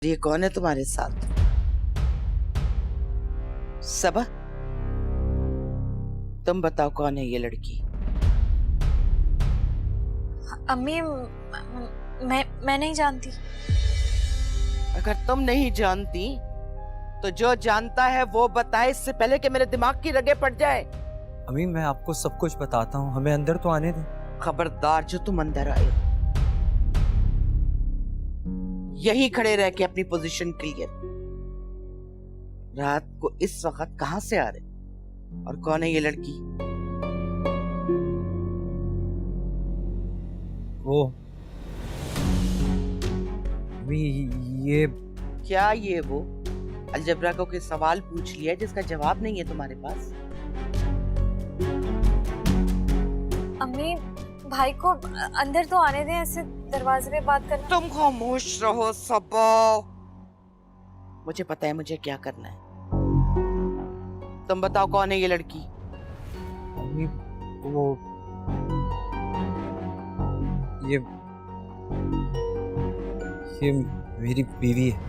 ये कौन है तुम्हारे साथ? सबा, तुम बताओ कौन है ये लड़की? अम्मी मैं नहीं जानती। अगर तुम नहीं जानती तो जो जानता है वो बताए, इससे पहले कि मेरे दिमाग की रगें पड़ जाए। अम्मी मैं आपको सब कुछ बताता हूँ, हमें अंदर तो आने दें। खबरदार, जो तुम अंदर आए हो यही खड़े रह के अपनी पोजीशन क्लियर। रात को इस वक्त कहां से आ रहे और कौन है ये लड़की? वो अम्मी ये क्या ये वो अलजबरा को कोई सवाल पूछ लिया जिसका जवाब नहीं है तुम्हारे पास? अम्मी भाई को अंदर तो आने दें, ऐसे दरवाजे पे बात करना। तुम खामोश रहो सबा। मुझे पता है मुझे क्या करना है। तुम बताओ कौन है ये लड़की? अम्मी वो ये मेरी बीवी है।